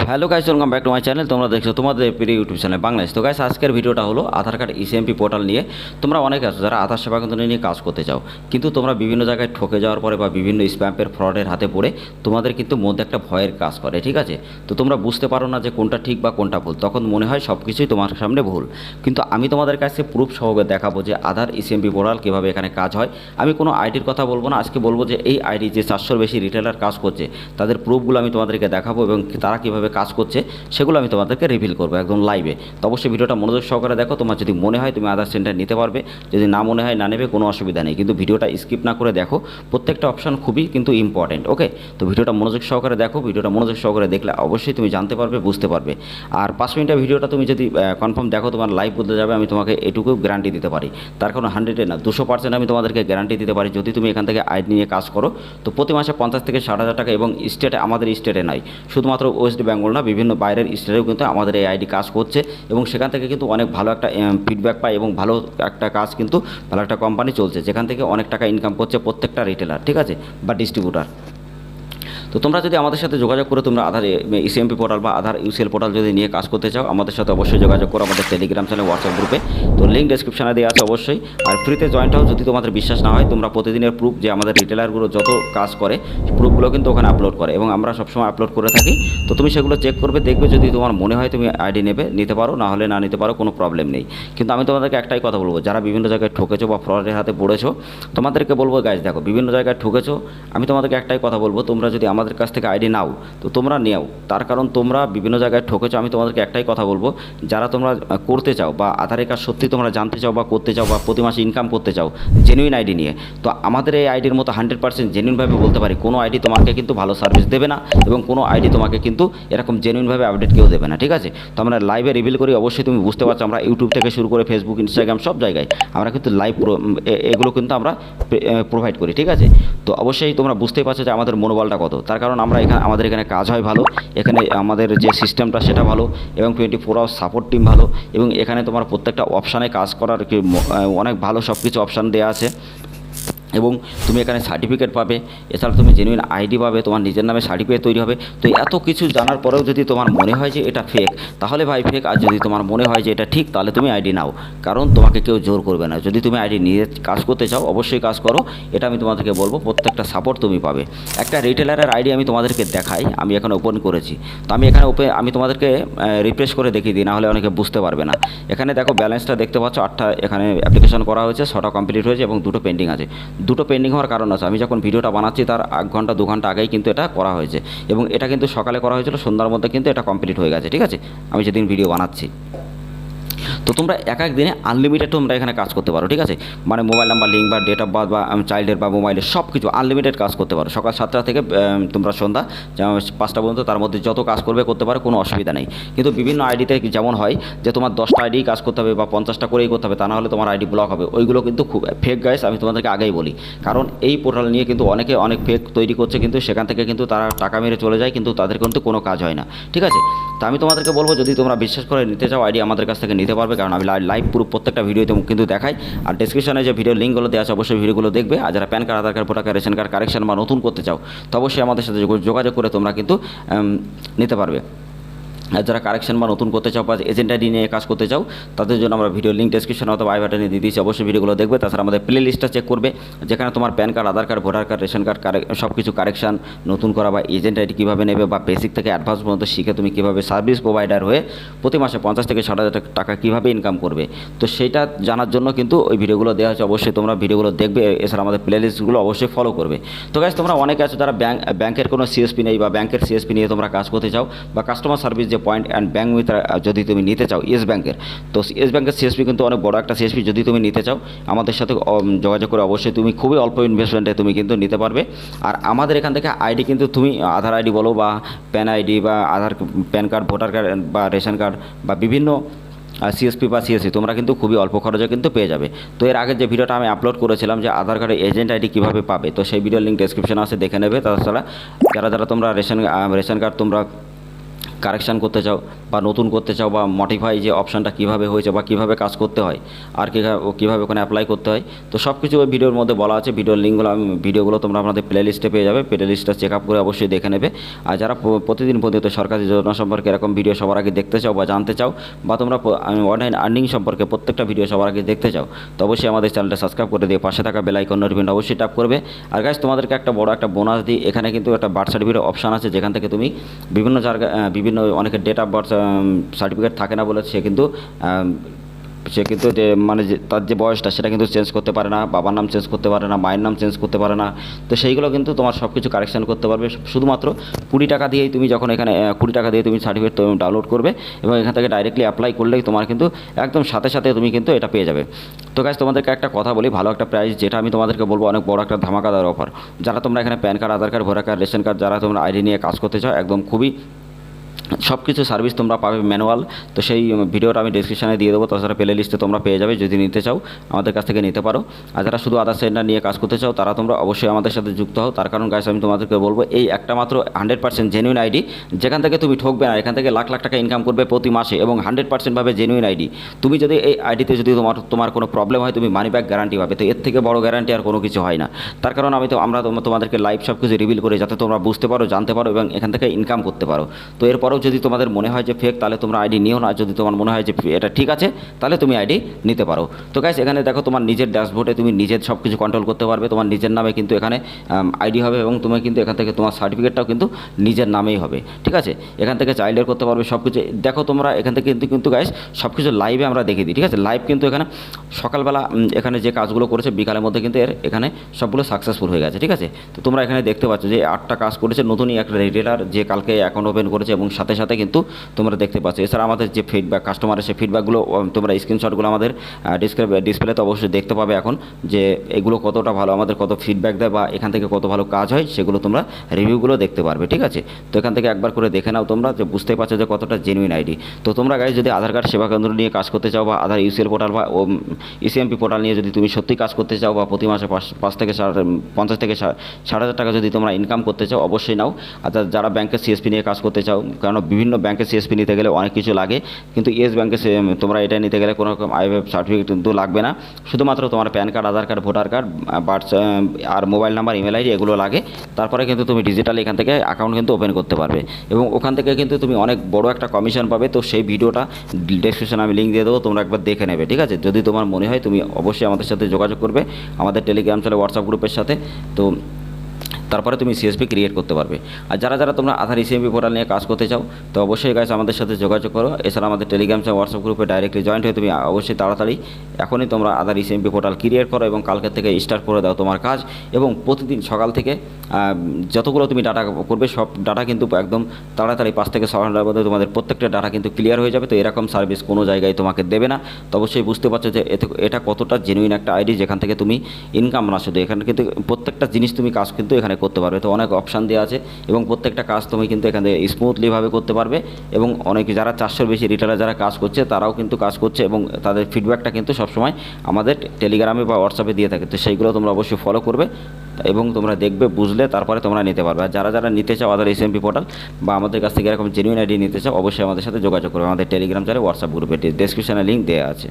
Hello guys, welcome back to my channel. তোমরা দেখছো তোমাদের প্রিয় ইউটিউব চ্যানেল বাংলাদেশ। তো গাইস, আজকের ভিডিওটা হলো আধার কার্ড ইসিএমপি পোর্টাল নিয়ে। তোমরা অনেকে আছো যারা আধার সেবা কেন্দ্র নিয়ে কাজ করতে চাও, কিন্তু তোমরা বিভিন্ন জায়গায় ঠকে যাওয়ার পরে বা বিভিন্ন স্প্যামের ফ্রডের হাতে পড়ে তোমাদের কিন্তু মধ্যে একটা ভয়ের কাজ করে, ঠিক আছে? তো তোমরা বুঝতে পারো না যে কোনটা ঠিক বা কোনটা ভুল, তখন মনে হয় সব কিছুই তোমার সামনে ভুল। কিন্তু আমি তোমাদের কাছে প্রুফ সহকারে দেখাবো যে আধার ইসিএমপি পোর্টাল কীভাবে এখানে কাজ হয়। আমি কোনো আইডির কথা বলবো না, আজকে বলবো যে এই আইডি যে 400-র বেশি রিটেলার কাজ করছে তাদের প্রুফগুলো আমি তোমাদেরকে দেখাবো এবং তারা কীভাবে কাজ করছে সেগুলো আমি তোমাদেরকে রিভিল করবো একদম লাইভে। তো অবশ্যই ভিডিওটা মনোযোগ সহকারে দেখো। তোমার যদি মনে হয় তুমি আধার সেন্টার নিতে পারবে, যদি না মনে হয় না নেবে, কোনো অসুবিধা নেই, কিন্তু ভিডিওটা স্কিপ না করে দেখো। প্রত্যেকটা অপশন খুবই কিন্তু ইম্পর্টেন্ট। ওকে, তো ভিডিওটা মনোযোগ সহকারে দেখো। ভিডিওটা মনোযোগ সহকারে দেখলে অবশ্যই তুমি জানতে পারবে, বুঝতে পারবে। আর 5 মিনিটের ভিডিওটা তুমি যদি কনফার্ম দেখো, তোমার লাইভ বদলে যাবে, আমি তোমাকে এটুকু গ্যারান্টি দিতে পারি। তার কারণ 100-এ না 200% আমি তোমাদেরকে গ্যারান্টি দিতে পারি। যদি তুমি এখান থেকে আইডি নিয়ে কাজ করো তো প্রতি মাসে 50 থেকে 60 হাজার টাকা, এবং স্টেটে, আমাদের স্টেটে নাই, শুধুমাত্র ওয়েস্ট বেঙ্গল না, বিভিন্ন বাইরের স্টেটেও কিন্তু আমাদের এই আইডি কাজ করছে, এবং সেখান থেকে কিন্তু অনেক ভালো একটা ফিডব্যাক পায়, এবং ভালো একটা কাজ কিন্তু ভালো একটা কোম্পানি চলছে, যেখান থেকে অনেক টাকা ইনকাম করছে প্রত্যেকটা রিটেলার, ঠিক আছে, বা ডিস্ট্রিবিউটার। তো তোমরা যদি আমাদের সাথে যোগাযোগ করে তোমরা আধার ইসিএমপি পোর্টাল বা আধার ইউসিএল পোর্টাল যদি নিয়ে কাজ করতে চাও, আমাদের সাথে অবশ্যই যোগাযোগ করো আমাদের টেলিগ্রাম চ্যানেল, হোয়াটসঅ্যাপ গ্রুপে। তো লিঙ্ক ডেসক্রিপশনে দেওয়া আছে অবশ্যই। আর ফ্রিতে জয়েন্ট হও। যদি তোমাদের বিশ্বাস না হয়, তোমরা প্রতিদিনের প্রুফ যে আমাদের রিটেলারগুলো যত কাজ করে প্রুফগুলো কিন্তু ওখানে আপলোড করে, এবং আমরা সবসময় আপলোড করে থাকি। তো তুমি সেগুলো চেক করবে, দেখবে, যদি তোমার মনে হয় তুমি আইডি নিতে পারো, না হলে না নিতে পারো, কোনো প্রবলেম নেই। কিন্তু আমি তোমাদেরকে একটাই কথা বলবো, যারা বিভিন্ন জায়গায় ঠকেছো বা ফ্রডের হাতে পড়েছো, তোমাদেরকে বলবো গাইজ, দেখো, বিভিন্ন জায়গায় ঠকেছো, আমি তোমাদেরকে একটাই কথা বলবো, তোমরা যদি আমাদের কাছ থেকে আইডি নাও তো তোমরা নিও। তার কারণ তোমরা বিভিন্ন জায়গায় ঠকেছো। আমি তোমাদেরকে একটাই কথা বলবো, যারা তোমরা করতে চাও বা আধার কার্ড সত্যি তোমরা জানতে চাও বা করতে চাও বা প্রতি মাসে ইনকাম করতে চাও জেনুইন আইডি নিয়ে, তো আমাদের এই আইডির মতো 100% জেনুইনভাবে বলতে পারি কোনো আইডি তোমাকে কিন্তু ভালো সার্ভিস দেবে না, এবং কোনো আইডি তোমাকে কিন্তু এরকম জেনুইনভাবে আপডেট কেউ দেবে না, ঠিক আছে? তো আমরা লাইভে রিভিল করি, অবশ্যই তুমি বুঝতে পারছো। আমরা ইউটিউব থেকে শুরু করে ফেসবুক, ইনস্টাগ্রাম, সব জায়গায় আমরা কিন্তু লাইভ এগুলো কিন্তু আমরা প্রোভাইড করি, ঠিক আছে? তো অবশ্যই তোমরা বুঝতেই পারছো যে আমাদের মনোবলটা কত। তার কারণ আমরা আমাদের এখানে কাজ হয় ভালো, এখানে আমাদের যে সিস্টেমটা সেটা ভালো, এবং 24 আওয়ার সাপোর্ট টিম ভালো, এবং এখানে তোমার প্রত্যেকটা অপশানে কাজ করার অনেক ভালো সব কিছু অপশান দেওয়া আছে, এবং তুমি এখানে সার্টিফিকেট পাবে। এছাড়া তুমি জেনুইন আইডি পাবে, তোমার নিজের নামে সার্টিফিকেট তৈরি হবে। তো এত কিছু জানার পরেও যদি তোমার মনে হয় যে এটা ফেক, তাহলে ভাই ফেক। আর যদি তোমার মনে হয় যে এটা ঠিক, তাহলে তুমি আইডি নাও, কারণ তোমাকে কেউ জোর করবে না। যদি তুমি আইডি নিয়ে কাজ করতে চাও, অবশ্যই কাজ করো, এটা আমি তোমাদেরকে বলবো। প্রত্যেকটা সাপোর্ট তুমি পাবে। একটা রিটেলারের আইডি আমি তোমাদেরকে দেখাই, আমি এখানে ওপেন করেছি। তো আমি এখানে আমি তোমাদেরকে রিফ্রেশ করে দেখিয়ে দিই, নাহলে অনেকে বুঝতে পারবে না। এখানে দেখো ব্যালেন্সটা দেখতে পাচ্ছ, 8টা এখানে অ্যাপ্লিকেশন করা হয়েছে, 6টা কমপ্লিট হয়েছে, এবং 2টো পেন্ডিং আছে। 2টো পেন্ডিং হওয়ার কারণ আছে, আমি যখন ভিডিওটা বানাচ্ছি তার 1 ঘন্টা 2 ঘন্টা আগেই কিন্তু এটা করা হয়েছে, এবং এটা কিন্তু সকালে করা হয়েছিল, সন্ধ্যার মধ্যে কিন্তু এটা কমপ্লিট হয়ে গেছে, ঠিক আছে, আমি যেদিন ভিডিও বানাচ্ছি। তো তোমরা এক দিনে আনলিমিটেড তোমরা এখানে কাজ করতে পারো, ঠিক আছে? মানে মোবাইল নাম্বার লিঙ্ক বা ডেট অফ বার্থ বা চাইল্ডের বা মোবাইলের সব কিছু আনলিমিটেড কাজ করতে পারো। সকাল 7টা থেকে তোমরা সন্ধ্যা 5টা পর্যন্ত, তার মধ্যে যত কাজ করতে পারো, কোনো অসুবিধা নেই। কিন্তু বিভিন্ন আইডিতে যেমন হয় যে তোমার 10টা আইডি কাজ করতে হবে বা 50টা করেই করতে হবে, তা না হলে তোমার আইডি ব্লক হবে। ওইগুলো কিন্তু খুব ফেক গাইস, আমি তোমাদেরকে আগেই বলি। কারণ এই পোর্টাল নিয়ে কিন্তু অনেকে অনেক ফেক তৈরি করছে, কিন্তু সেখান থেকে কিন্তু তারা টাকা মেরে চলে যায়, কিন্তু তাদের কিন্তু কোনো কাজ হয় না, ঠিক আছে? তো আমি তোমাদেরকে বলবো, যদি তোমরা বিশ্বাস করে নিতে চাও আইডি আমাদের কাছ থেকে নিতে পারবে, কারণ আমি লাইভ পুরো প্রত্যেকটা ভিডিওতে কিন্তু দেখাই। আর ডেসক্রিপশনে যে ভিডিও লিঙ্কগুলো দেওয়া আছে, অবশ্যই ভিডিওগুলো দেখবে। আর যারা PAN card, Aadhaar card, voter card, ration card correction বা নতুন করতে চাও, তো অবশ্যই আমাদের সাথে যোগাযোগ করে তোমরা কিন্তু নিতে পারবে। আর যারা কারেকশন বা নতুন করতে চাও বা এজেন্ট আইডি নিয়ে কাজ করতে চাও, তাদের জন্য আমরা ভিডিও লিঙ্ক ডেসক্রিপশন অথবা আই বাটনে দিয়ে দিয়েছি, অবশ্যই ভিডিওগুলো দেখবে। তাছাড়া আমাদের প্লে লিস্টটা চেক করবে, যেখানে তোমার PAN card, Aadhaar card, voter card, ration card সব কিছু কারেকশান নতুন করা বা এজেন্ট আইডি কীভাবে নেবে, বা বেসিক থেকে অ্যাডভান্স পর্যন্ত শিখে তুমি কীভাবে সার্ভিস প্রোভাইডার হয়ে প্রতি মাসে 50 থেকে 60 হাজার টাকা কীভাবে ইনকাম করবে, তো সেইটা জানার জন্য কিন্তু ওই ভিডিওগুলো দেওয়া হচ্ছে। অবশ্যই তোমরা ভিডিওগুলো দেখবে, এছাড়া আমাদের প্লে লিস্টগুলো অবশ্যই ফলো করবে। তো গাইস, তোমরা অনেকে আছো যারা ব্যাংকের কোনো সিএসপি নেই, বা ব্যাংকের সিএসপি নিয়ে তোমরা কাজ করতে চাও, বা কাস্টমার সার্ভিস যে পয়েন্ট অ্যান্ড ব্যাংক যদি তুমি নিতে চাও ইয়েস ব্যাংকের, তো ইয়েস ব্যাংকের সিএসপি কিন্তু অনেক বড় একটা সিএসপি। যদি তুমি নিতে চাও আমাদের সাথে যোগাযোগ করে, অবশ্যই তুমি খুবই অল্প ইনভেস্টমেন্টে তুমি কিন্তু নিতে পারবে। আর আমাদের এখান থেকে আইডি কিন্তু তুমি আধার আইডি বলো বা প্যান আইডি বা প্যান কার্ড, ভোটার কার্ড বা রেশন কার্ড বা বিভিন্ন সিএসপি বা সিএসসি তোমরা কিন্তু খুবই অল্প খরচে কিন্তু পেয়ে যাবে। তো এর আগে যে ভিডিওটা আমি আপলোড করেছিলাম যে আধার কার্ডের এজেন্ট আইডি কীভাবে পাবে, তো সেই ভিডিওর লিঙ্ক ডেসক্রিপশনে আছে, দেখে নেবে। তাছাড়া যারা তোমরা রেশন কার্ড তোমরা কারেকশান করতে চাও বা নতুন করতে চাও বা মডিফাই যে অপশানটা কীভাবে হয়েছে বা কীভাবে কাজ করতে হয় আর কীভাবে ওখানে অ্যাপ্লাই করতে হয়, তো সব কিছু ওই ভিডিওর মধ্যে বলা আছে। ভিডিওর লিঙ্কগুলো ভিডিওগুলো তোমরা আপনাদের প্লে লিস্টে পেয়ে যাবে, প্লে লিস্টটা চেক আপ করে অবশ্যই দেখে নেবে। আর যারা প্রতিদিন পর্যন্ত সরকারি যোজনা সম্পর্কে এরকম ভিডিও সবার আগে দেখতে চাও বা জানতে চাও, বা তোমরা অনলাইন আর্নিং সম্পর্কে প্রত্যেকটা ভিডিও সবার আগে দেখতে চাও, তো অবশ্যই আমাদের চ্যানেলটা সাবস্ক্রাইব করে দিয়ে পাশে থাকা বেল আইকন নোটিফিকেশন অবশ্যই ট্যাপ করবে। আর গাইস, তোমাদেরকে একটা বড় একটা বোনাস দিই, এখানে কিন্তু একটা বার্থ সার্টিফিকেট অপশান আছে, যেখান থেকে তুমি বিভিন্ন জায়গায় অনেকের ডেট অফ বার্থ সার্টিফিকেট থাকে না বলে সে কিন্তু মানে তার যে বয়সটা সেটা কিন্তু চেঞ্জ করতে পারে না, বাবার নাম চেঞ্জ করতে পারে না, মায়ের নাম চেঞ্জ করতে পারে না। তো সেইগুলো কিন্তু তোমার সব কিছু কারেকশান করতে পারবে শুধুমাত্র 20 টাকা দিয়েই। তুমি যখন এখানে 20 টাকা দিয়ে তুমি সার্টিফিকেট ডাউনলোড করবে এবং এখান থেকে ডাইরেক্টলি অ্যাপ্লাই করলেই তোমার কিন্তু একদম সাথে সাথে তুমি কিন্তু এটা পেয়ে যাবে। তো গাইস, তোমাদেরকে একটা কথা বলি, ভালো একটা প্রাইস যেটা আমি তোমাদেরকে বলবো, অনেক বড় একটা ধামাকাদার অফার। যারা তোমরা এখানে PAN card, Aadhaar card, voter card, ration card, যারা তোমরা আইডি নিয়ে কাজ করতে চাও, একদম খুবই সব কিছু সার্ভিস তোমরা পাবে ম্যানুয়াল। তো সেই ভিডিওটা আমি ডিসক্রিপশানে দিয়ে দেবো, তাছাড়া প্লে লিস্টে তোমরা পেয়ে যাবে। যদি নিতে চাও আমাদের কাছ থেকে নিতে পারো। আর যারা শুধু আধার সেন্টার নিয়ে কাজ করতে চাও, তারা তোমরা অবশ্যই আমাদের সাথে যুক্ত হও। তার কারণ গাইস, আমি তোমাদেরকে বলবো, এই একটা মাত্র 100% জেনুইন আইডি, যেখান থেকে তুমি ঠকবে না, এখান থেকে লাখ লাখ টাকা ইনকাম করবে প্রতি মাসে, এবং 100% ভাবে জেনুইন আইডি। তুমি যদি এই আইডিতে যদি তোমার কোনো প্রবলেম হয়, তুমি মানি ব্যাক গ্যারান্টি পাবে। তো এর থেকে বড় গ্যারান্টি আর কোনো কিছু হয় না। তার কারণ আমরা তোমাদেরকে লাইভ সব কিছু রিভিল করে, যাতে তোমরা বুঝতে পারো, জানতে পারো এবং এখান থেকে ইনকাম করতে পারো। তো এরপরেও যদি তোমাদের মনে হয় যে ফেক, তাহলে তোমরা আইডি নিও না। যদি তোমার মনে হয় যে এটা ঠিক আছে, তাহলে তুমি আইডি নিতে পারো। তো গাইস, এখানে দেখো, তোমার নিজের ড্যাশবোর্ডে তুমি নিজের সব কিছু কন্ট্রোল করতে পারবে। তোমার নিজের নামে কিন্তু এখানে আইডি হবে, এবং তুমি কিন্তু এখান থেকে তোমার সার্টিফিকেটটাও কিন্তু নিজের নামেই হবে, ঠিক আছে। এখান থেকে চাইল্ডের করতে পারবে সব কিছু। দেখো তোমরা এখান থেকে কিন্তু গাইস সব কিছু লাইভে আমরা দেখে দিই, ঠিক আছে। লাইভ কিন্তু এখানে সকালবেলা এখানে যে কাজগুলো করেছে, বিকালের মধ্যে কিন্তু এখানে সবগুলো সাকসেসফুল হয়ে গেছে, ঠিক আছে। তো তোমরা এখানে দেখতে পাচ্ছ যে 8টা কাজ করেছে নতুনই একটা রিটেলার, যে কালকে অ্যাকাউন্ট ওপেন করেছে, এবং সাথে সাথে কিন্তু তোমরা দেখতে পাচ্ছ। এছাড়া আমাদের যে ফিডব্যাক, কাস্টমারের সেই ফিডব্যাকগুলো তোমরা স্ক্রিনশটগুলো আমাদের ডিসপ্লেতে অবশ্যই দেখতে পাবে এখন, যে এগুলো কতটা ভালো, আমাদের কত ফিডব্যাক দেয় বা এখান থেকে কত ভালো কাজ হয়, সেগুলো তোমরা রিভিউগুলো দেখতে পারবে, ঠিক আছে। তো এখান থেকে একবার করে দেখে নাও তোমরা, যে বুঝতে পারছো যে কতটা জেনুইন আইডি। তো তোমরা গাইস, যদি আধার কার্ড সেবা কেন্দ্র নিয়ে কাজ করতে চাও, বা আধার ইউসিএল পোর্টাল বা ইসিএমপি পোর্টাল নিয়ে যদি তুমি সত্যি কাজ করতে চাও, বা প্রতি মাসে 50 থেকে 60,000 টাকা যদি তোমরা ইনকাম করতে চাও, অবশ্যই নাও। আর যারা ব্যাংকের সিএসপি নিয়ে কাজ করতে চাও, কারণ বিভিন্ন ব্যাংকের সিএসপি নিতে গেলে অনেক কিছু লাগে, কিন্তু ইয়েস ব্যাংকে তোমরা এটা নিতে গেলে কোনো রকম আইএফএফ সার্টিফিকেট কিন্তু লাগবে না। শুধুমাত্র তোমার PAN card, Aadhaar card, voter card, birth আর মোবাইল নাম্বার, ইমেল আইডি, এগুলো লাগে। তারপরে কিন্তু তুমি ডিজিটালি এখান থেকে অ্যাকাউন্ট কিন্তু ওপেন করতে পারবে, এবং ওখান থেকে কিন্তু তুমি অনেক বড় একটা কমিশন পাবে। তো সেই ভিডিওটা ডেসক্রিপশনে আমি লিঙ্ক দিয়ে দেবো, তোমরা একবার দেখে নেবে, ঠিক আছে। যদি তোমার মনে হয়, তুমি অবশ্যই আমাদের সাথে যোগাযোগ করবে, আমাদের টেলিগ্রাম চ্যানেল, হোয়াটসঅ্যাপ গ্রুপের সাথে। তো তারপরে তুমি সিএসপি ক্রিয়েট করতে পারবে। আর যারা তোমরা আধার ইসিএমপি পোর্টাল নিয়ে কাজ করতে চাও, তো অবশ্যই গাইস আমাদের সাথে যোগাযোগ করো। এছাড়া আমাদের টেলিগ্রাম চ্যানেল, হোয়াটসঅ্যাপ গ্রুপে ডাইরেক্টলি জয়েন্ট হয়ে তুমি অবশ্যই তাড়াতাড়ি এখনই তোমরা আধার ইসিএমপি পোর্টাল ক্রিয়েট করো, এবং কালকের থেকে স্টার্ট করে দাও তোমার কাজ। এবং প্রতিদিন সকাল থেকে যতগুলো তুমি ডাটা করবে, সব ডাটা কিন্তু একদম তাড়াতাড়ি 5 থেকে 6 ঘন্টার মধ্যে তোমাদের প্রত্যেকটা ডাটা কিন্তু ক্লিয়ার হয়ে যাবে। তো এরকম সার্ভিস কোনো জায়গায় তোমাকে দেবে না। তো অবশ্যই বুঝতে পারছো যে এটা কতটা জেনুইন একটা আইডি, যেখান থেকে তুমি ইনকাম না শুধু, এখানে কিন্তু প্রত্যেকটা জিনিস তুমি কাজ কিন্তু এখানে করতে পারবে। তো অনেক অপশান দেওয়া আছে, এবং প্রত্যেকটা কাজ তুমি কিন্তু এখানে স্মুথলিভাবে করতে পারবে। এবং অনেকে যারা 400-র বেশি রিটেলার যারা কাজ করছে, তারাও কিন্তু কাজ করছে, এবং তাদের ফিডব্যাকটা কিন্তু সবসময় আমাদের টেলিগ্রামে বা হোয়াটসঅ্যাপে দিয়ে থাকে। তো সেইগুলো তোমরা অবশ্যই ফলো করবে, এবং তোমরা দেখবে, বুঝলে তারপরে তোমরা নিতে পারবে। আর যারা নিতে চাও আধার ইসিএমপি পোর্টাল, বা আমাদের কাছ থেকে এরকম জেনুইন আইডি নিতে চাও, অবশ্যই আমাদের সাথে যোগাযোগ করবে। আমাদের টেলিগ্রাম চ্যানেল, হোয়াটসঅ্যাপ গ্রুপে ডেসক্রিপশনে লিঙ্ক দেওয়া আছে।